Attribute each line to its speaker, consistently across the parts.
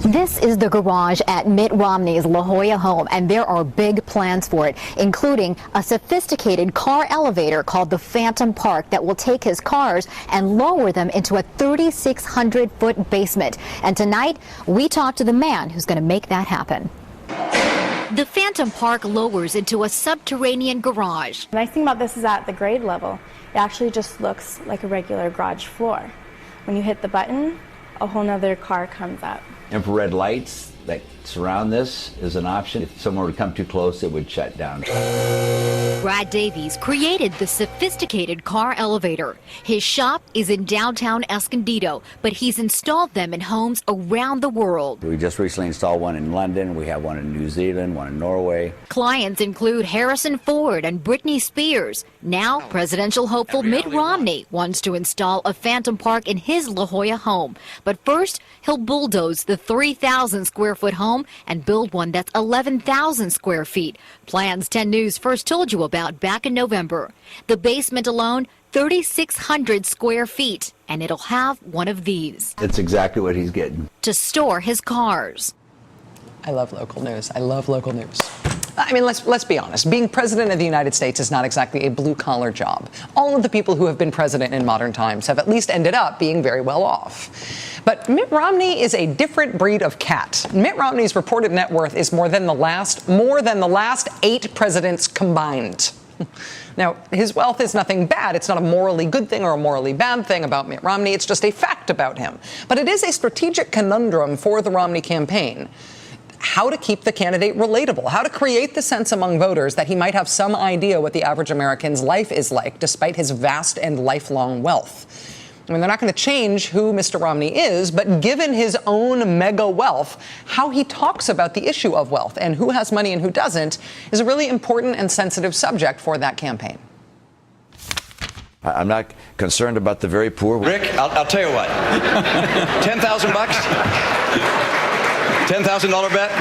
Speaker 1: This is the garage at Mitt Romney's La Jolla home, and there are big plans for it, including a sophisticated car elevator called the Phantom Park that will take his cars and lower them into a 3,600-foot basement. And tonight, we talked to the man who's going to make that happen. The Phantom Park lowers into a subterranean garage.
Speaker 2: The nice thing about this is at the grade level, it actually just looks like a regular garage floor. When you hit the button, a whole nother car comes up.
Speaker 3: Infrared lights that surround this is an option. If someone were to come too close, it would shut down.
Speaker 1: Brad Davies created the sophisticated car elevator. His shop is in downtown Escondido, but he's installed them in homes around the world.
Speaker 3: We just recently installed one in London. We have one in New Zealand, one in Norway.
Speaker 1: Clients include Harrison Ford and Britney Spears. Now, presidential hopeful Mitt Romney wants to install a Phantom Park in his La Jolla home. But first, he'll bulldoze the 3,000 square foot home and build one that's 11,000 square feet. Plans 10 News first told you about back in November. The basement alone, 3,600 square feet, and it'll have one of these.
Speaker 3: It's exactly what he's getting.
Speaker 1: To store his cars.
Speaker 4: I love local news. I love local news. I mean, let's be honest. Being president of the United States is not exactly a blue-collar job. All of the people who have been president in modern times have at least ended up being very well off. But Mitt Romney is a different breed of cat. Mitt Romney's reported net worth is more than the last 8 presidents combined. Now, his wealth is nothing bad. It's not a morally good thing or a morally bad thing about Mitt Romney. It's just a fact about him. But it is a strategic conundrum for the Romney campaign. How to keep the candidate relatable, how to create the sense among voters that he might have some idea what the average American's life is like, despite his vast and lifelong wealth. I mean, they're not going to change who Mr. Romney is, but given his own mega wealth, how he talks about the issue of wealth and who has money and who doesn't is a really important and sensitive subject for that campaign.
Speaker 5: I'm not concerned about the very poor.
Speaker 6: Rick, I'll tell you what. 10,000 bucks? $10,000 bet?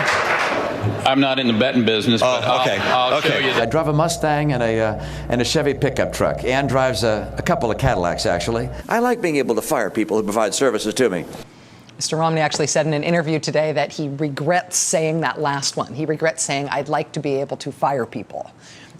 Speaker 7: I'm not in the betting business, but
Speaker 6: okay.
Speaker 7: I'll show you.
Speaker 5: I drive a Mustang and a Chevy pickup truck. Ann drives a couple of Cadillacs, actually. I like being able to fire people who provide services to me.
Speaker 4: Mr. Romney actually said in an interview today that he regrets saying that last one. He regrets saying, I'd like to be able to fire people.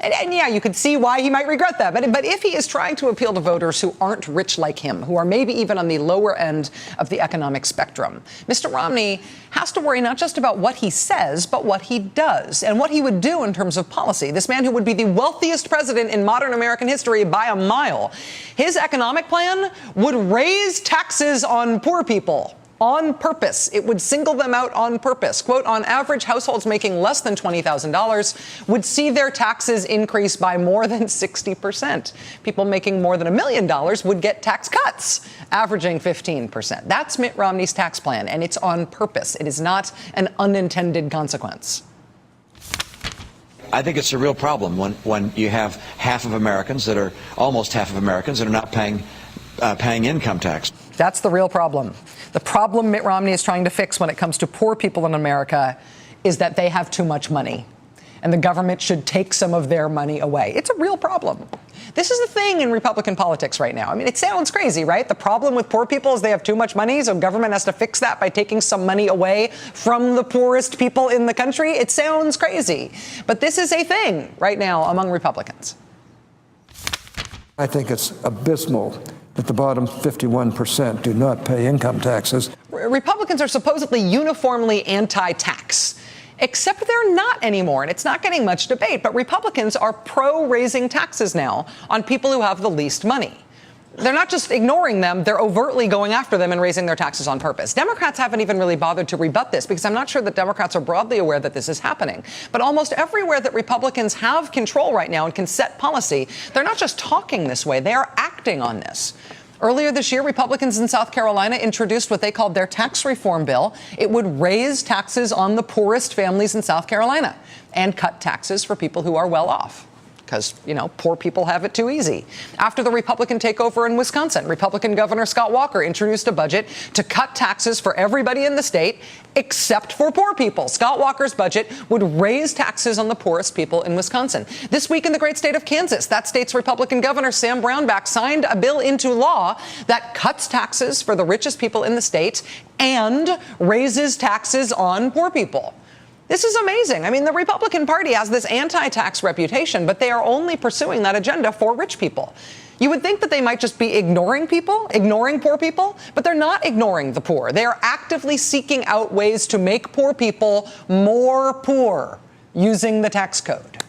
Speaker 4: And yeah, you could see why he might regret that. But if he is trying to appeal to voters who aren't rich like him, who are maybe even on the lower end of the economic spectrum, Mr. Romney has to worry not just about what he says, but what he does and what he would do in terms of policy. This man who would be the wealthiest president in modern American history by a mile. His economic plan would raise taxes on poor people. On purpose. It would single them out on purpose. Quote, on average, households making less than $20,000 would see their taxes increase by more than 60%. People making more than $1 million would get tax cuts, averaging 15%. That's Mitt Romney's tax plan, and it's on purpose. It is not an unintended consequence.
Speaker 6: I think it's a real problem when you have almost half of Americans that are not paying income tax.
Speaker 4: That's the real problem. The problem Mitt Romney is trying to fix when it comes to poor people in America is that they have too much money, and the government should take some of their money away. It's a real problem. This is the thing in Republican politics right now. I mean, it sounds crazy, right? The problem with poor people is they have too much money, so government has to fix that by taking some money away from the poorest people in the country. It sounds crazy, but this is a thing right now among Republicans.
Speaker 8: I think it's abysmal that the bottom 51% do not pay income taxes.
Speaker 4: Republicans are supposedly uniformly anti-tax, except they're not anymore, and it's not getting much debate. But Republicans are pro-raising taxes now on people who have the least money. They're not just ignoring them, they're overtly going after them and raising their taxes on purpose. Democrats haven't even really bothered to rebut this because I'm not sure that Democrats are broadly aware that this is happening. But almost everywhere that Republicans have control right now and can set policy, they're not just talking this way, they are acting on this. Earlier this year, Republicans in South Carolina introduced what they called their tax reform bill. It would raise taxes on the poorest families in South Carolina and cut taxes for people who are well off. because, poor people have it too easy. After the Republican takeover in Wisconsin, Republican Governor Scott Walker introduced a budget to cut taxes for everybody in the state except for poor people. Scott Walker's budget would raise taxes on the poorest people in Wisconsin. This week in the great state of Kansas, that state's Republican Governor Sam Brownback signed a bill into law that cuts taxes for the richest people in the state and raises taxes on poor people. This is amazing. I mean, the Republican Party has this anti-tax reputation, but they are only pursuing that agenda for rich people. You would think that they might just be ignoring people, ignoring poor people, but they're not ignoring the poor. They are actively seeking out ways to make poor people more poor using the tax code.